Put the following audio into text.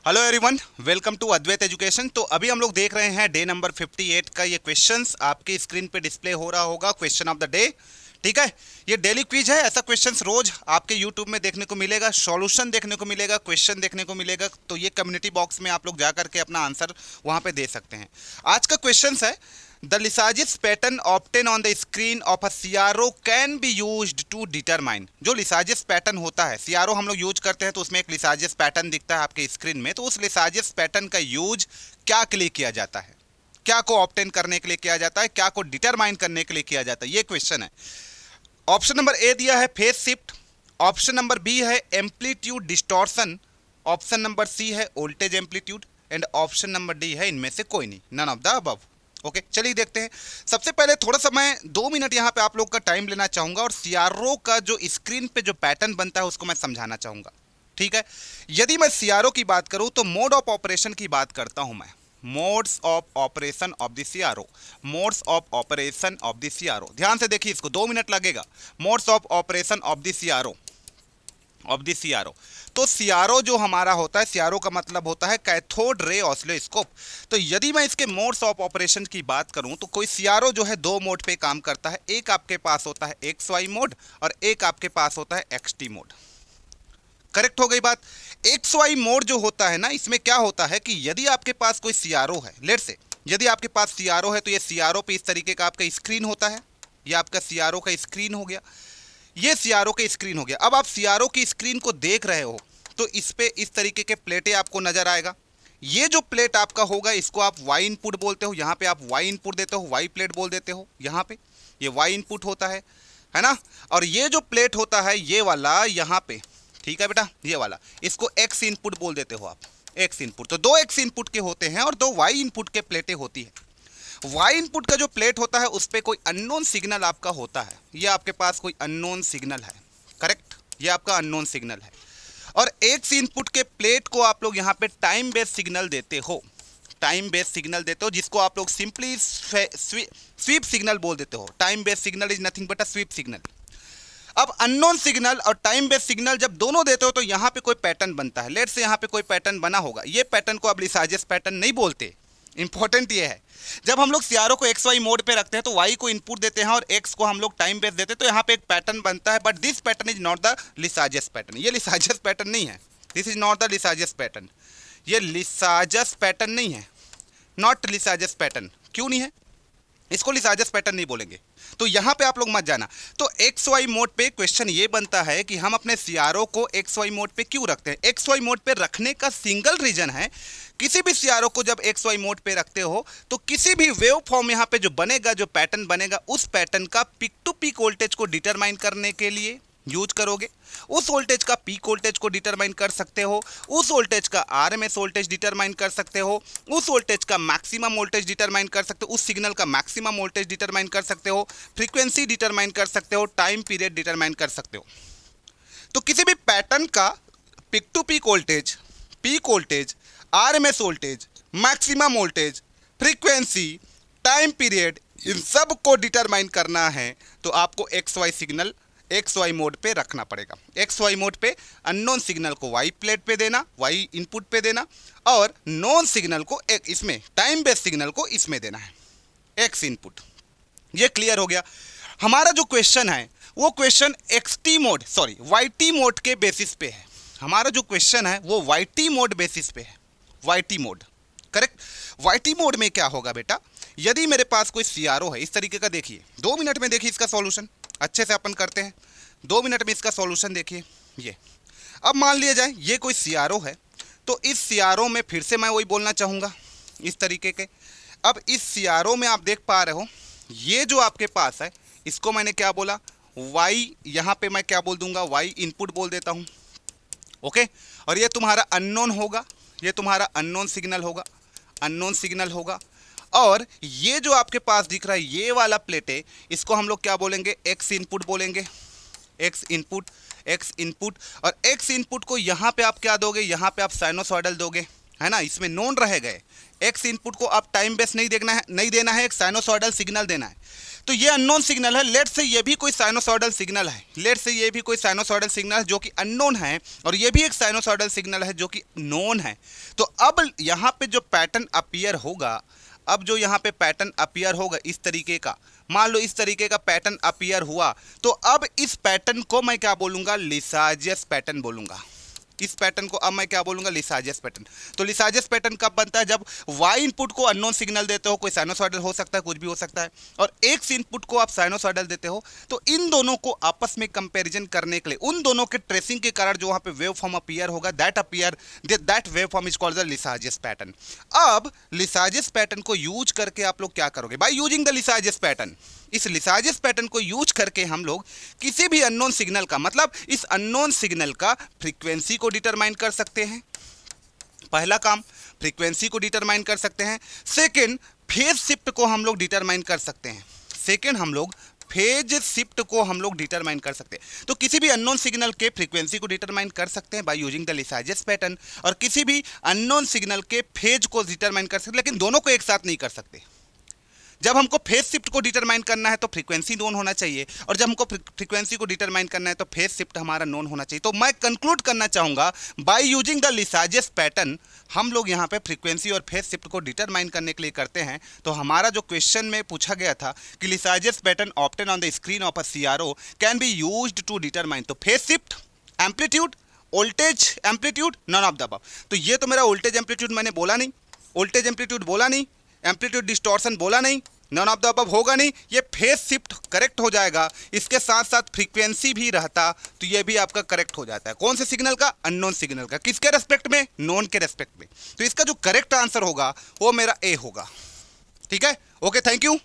Hello everyone, welcome to Advait Education. तो अभी हम लोग देख रहे हैं डे नंबर 58 का ये क्वेश्चंस आपकी स्क्रीन पे डिस्प्ले हो रहा होगा। क्वेश्चन ऑफ द डे, ठीक है। ये डेली क्विज है। ऐसा क्वेश्चंस रोज आपके यूट्यूब में देखने को मिलेगा, सॉल्यूशन देखने को मिलेगा, क्वेश्चन देखने को मिलेगा। तो ये कम्युनिटी बॉक्स में आप लोग जा करके अपना आंसर वहां पे दे सकते हैं। आज का क्वेश्चंस है, the Lissajous pattern obtain on the screen of a CRO can be used to determine. जो लिसाजिस पैटर्न होता है, सीआरओ हम लोग यूज करते हैं तो उसमें एक लिसाजिस पैटर्न दिखता है आपके स्क्रीन में। तो उस लिसाजिस पैटर्न का यूज क्या के लिए किया जाता है, क्या को ऑब्टेन करने के लिए किया जाता है, क्या को डिटरमाइन करने के लिए किया जाता है, ये क्वेश्चन है। ऑप्शन नंबर ए दिया है phase shift, option number B है amplitude distortion, option number C है voltage amplitude and option number D है इनमें से कोई नहीं, none of the above. Okay, चलिए देखते हैं। सबसे पहले थोड़ा सा मैं 2 मिनट यहाँ पे आप लोग का टाइम लेना चाहूंगा और सीआरओ का जो स्क्रीन पे जो पैटर्न बनता है उसको मैं समझाना चाहूंगा, ठीक है। यदि मैं सीआरओ की बात करूं तो मोड ऑफ ऑपरेशन की बात करता हूं मैं। Modes of operation of the CRO, modes of operation of the CRO, ध्यान से देखिए, इसको 2 मिनट लगेगा। Modes of operation of the CRO, of the CRO. तो सीआरओ जो हमारा होता है, सीआरओ का मतलब होता है कैथोड रे ऑसिलोस्कोप। तो यदि मैं इसके मोड्स ऑफ ऑपरेशन की बात करूं तो कोई सीआरओ जो है 2 मोड पे काम करता है। एक आपके पास होता है एक्स वाई मोड और एक आपके पास होता है एक्स टी मोड। करेक्ट हो गई बात। एक्स वाई मोड जो होता है ना, इसमें क्या होता है कि यदि आपके पास कोई सीआरओ है, लेट से यदि आपके पास सीआरओ है तो ये सीआरओ पे इस तरीके का आपका स्क्रीन होता है। ये आपका सीआरओ का स्क्रीन हो गया, ये सीआरओ के स्क्रीन हो गया। अब आप सीआरओ की स्क्रीन को देख रहे हो तो इस पे इस तरीके के प्लेटें आपको नजर आएगा। ये जो प्लेट आपका होगा इसको आप वाई इनपुट बोलते हो। यहाँ पे आप वाई इनपुट देते हो, वाई प्लेट बोल देते हो। यहाँ पे ये वाई इनपुट होता है ना। और ये जो प्लेट होता है ये वाला यहाँ पे, ठीक है बेटा, ये वाला, इसको एक्स इनपुट बोल देते हो आप, एक्स इनपुट। तो 2 एक्स इनपुट के होते हैं और 2 वाई इनपुट के प्लेटें होती है। वाई इनपुट का जो प्लेट होता है उस पर कोई अननोन सिग्नल आपका होता है। ये आपके पास कोई अननोन सिग्नल है, करेक्ट, ये आपका अननोन सिग्नल है। और एक्स इनपुट के प्लेट को आप लोग यहाँ पे टाइम बेस्ड सिग्नल देते हो, टाइम बेस्ड सिग्नल देते हो, जिसको आप लोग सिंपली स्वीप सिग्नल बोल देते हो। Time based signal is nothing but a sweep signal. अब अननोन सिग्नल और टाइम बेस्ड सिग्नल जब दोनों देते हो तो यहाँ पे कोई पैटर्न बनता है। लेट से यहाँ पे कोई पैटर्न बना होगा, ये पैटर्न को अब लिसाजिस पैटर्न नहीं बोलते। इंपॉर्टेंट ये है, जब हम लोग सीआरओ को एक्स वाई मोड पे रखते हैं तो वाई को इनपुट देते हैं और एक्स को हम लोग टाइम बेस देते हैं, तो यहाँ पे एक पैटर्न बनता है। But this pattern is not the Lissajous pattern. ये लिसाजियस पैटर्न नहीं है, this is not the Lissajous pattern. ये लिसाजियस पैटर्न नहीं है, नॉट लिसाजियस पैटर्न। क्यों नहीं है? इसको लिसाजियस पैटर्न नहीं बोलेंगे। तो यहाँ पे आप लोग मत जाना। तो एक्स वाई मोड पे क्वेश्चन ये बनता है कि हम अपने सीआरओ को एक्स वाई मोड पे क्यों रखते हैं। एक्स वाई मोड पे रखने का सिंगल रीजन है, किसी भी सीआरओ को जब एक्स वाई मोड पे रखते हो तो किसी भी वेव फॉर्म यहाँ पे जो बनेगा, जो पैटर्न बनेगा, उस पैटर्न का पिक टू पिक वोल्टेज को डिटरमाइन करने के लिए यूज करोगे। उस वोल्टेज का पीक वोल्टेज को डिटरमाइन कर सकते हो, उस वोल्टेज का आरएमएस वोल्टेज डिटरमाइन कर सकते हो, उस वोल्टेज का मैक्सिमम वोल्टेज डिटरमाइन कर सकते हो, उस सिग्नल का मैक्सिमम वोल्टेज डिटरमाइन कर सकते हो, फ्रीक्वेंसी डिटरमाइन कर सकते हो, टाइम पीरियड डिटरमाइन कर सकते हो। तो किसी भी पैटर्न का peak to peak voltage, peak voltage, RMS voltage, maximum voltage, frequency, time period, इन सब को डिटरमाइन करना है तो आपको X Y signal X Y mode पे रखना पड़ेगा। एक्स वाई मोड पे अननोन सिग्नल को वाई प्लेट पे देना, वाई इनपुट पे देना, और नॉन सिग्नल को एक इसमें टाइम बेस्ड सिग्नल को इसमें देना है, एक्स इनपुट। ये क्लियर हो गया। हमारा जो क्वेश्चन है वो question X T mode, sorry Y T mode के बेसिस पे है। हमारा जो क्वेश्चन है वो वाई टी मोड बेसिस पे है, Y T mode, correct. Y T mode में क्या होगा बेटा, यदि मेरे पास कोई सीआरओ है इस तरीके का, देखिए 2 मिनट में देखिए इसका सॉल्यूशन अच्छे से अपन करते हैं। 2 मिनट में इसका सॉल्यूशन देखिए। ये अब मान लिया जाए ये कोई सीआरओ है, तो इस सीआरओ में फिर से मैं वही बोलना चाहूँगा इस तरीके के। अब इस सीआरओ में आप देख पा रहे हो ये जो आपके पास है इसको मैंने क्या बोला, वाई, यहाँ पे मैं क्या बोल दूंगा, वाई इनपुट बोल देता हूँ, ओके। और ये तुम्हारा अननोन होगा, ये तुम्हारा अननोन सिग्नल होगा, अननोन सिग्नल होगा। और ये जो आपके पास दिख रहा है ये वाला प्लेट है, इसको हम लोग क्या बोलेंगे, एक्स इनपुट बोलेंगे, एक्स इनपुट, एक्स इनपुट। और एक्स इनपुट को यहाँ पे आप क्या दोगे, यहाँ पे आप साइनोसॉइडल दोगे, है ना, इसमें नोन रह गए। एक्स इनपुट को आप टाइम बेस नहीं देखना है, नहीं देना है, एक साइनोसॉइडल सिग्नल देना है। तो ये अननोन सिग्नल है। लेट से ये भी कोई साइनोसॉइडल सिग्नल है, लेट से ये भी कोई साइनोसॉइडल सिग्नल है जो कि अननोन है, और ये भी एक साइनोसॉइडल सिग्नल है जो कि नोन है। तो अब यहाँ पे जो पैटर्न अपीयर होगा, अब जो यहाँ पे पैटर्न अपीयर होगा इस तरीके का, मान लो इस तरीके का पैटर्न अपीयर हुआ, तो अब इस पैटर्न को मैं क्या बोलूँगा, लिसाजियस पैटर्न बोलूँगा। इस पैटर्न को अब मैं क्या बोलूंगा, लिसाजियस पैटर्न। तो लिसाजियस पैटर्न कब बनता है, जब y इनपुट को अननोन सिग्नल देते हो, कोई साइनोसॉइडल हो सकता है, कुछ भी हो सकता है, और x इनपुट को आप साइनोसॉइडल देते हो, तो इन दोनों को आपस में कंपैरिजन करने के लिए, उन दोनों के ट्रेसिंग के कारण जो वहां पे वेव फॉर्म अपीयर होगा, that wave form is called the Lissajous pattern. अब लिसाजियस पैटर्न को यूज करके आप लोग क्या करोगे, by using the Lissajous pattern, इस लिसाजियस पैटर्न को यूज करके हम लोग किसी भी अननोन सिग्नल का, मतलब इस अननोन सिग्नल का फ्रीक्वेंसी को डिटरमाइन कर सकते हैं। पहला काम, फ्रीक्वेंसी को डिटरमाइन कर सकते हैं। सेकंड, फेज शिफ्ट को हम लोग डिटरमाइन कर सकते हैं। सेकंड, हम लोग फेज शिफ्ट को हम लोग डिटरमाइन कर सकते हैं। तो किसी भी अननोन सिग्नल के फ्रीक्वेंसी को डिटरमाइन कर सकते हैं by using the Lissajous pattern, और किसी भी अननोन सिग्नल के फेज को डिटरमाइन कर सकते हैं, लेकिन दोनों को एक साथ नहीं कर सकते। जब हमको फेज शिफ्ट को डिटरमाइन करना है तो फ्रीक्वेंसी नोन होना चाहिए, और जब हमको फ्रीक्वेंसी को डिटरमाइन करना है तो फेज शिफ्ट हमारा नोन होना चाहिए। तो मैं कंक्लूड करना चाहूंगा, by using the Lissajous pattern हम लोग यहाँ पे फ्रीक्वेंसी और फेज शिफ्ट को डिटरमाइन करने के लिए करते हैं। तो हमारा जो क्वेश्चन में पूछा गया था कि Lissajous pattern obtain on the screen of a CRO can be used to determine, तो phase shift, amplitude, voltage amplitude, none of the above. तो ये तो मेरा वोल्टेज एम्पलीट्यूड मैंने बोला नहीं, वोल्टेज एम्पलीट्यूड बोला नहीं, एम्पलीट्यूड डिस्टॉर्शन बोला नहीं, नन ऑफ द अबव होगा नहीं, ये फेज शिफ्ट करेक्ट हो जाएगा। इसके साथ साथ फ्रीक्वेंसी भी रहता तो ये भी आपका करेक्ट हो जाता है। कौन से सिग्नल का, अननोन सिग्नल का, किसके रेस्पेक्ट में, नोन के रेस्पेक्ट में। तो इसका जो करेक्ट आंसर होगा वो मेरा ए होगा। ठीक है, ओके, थैंक यू।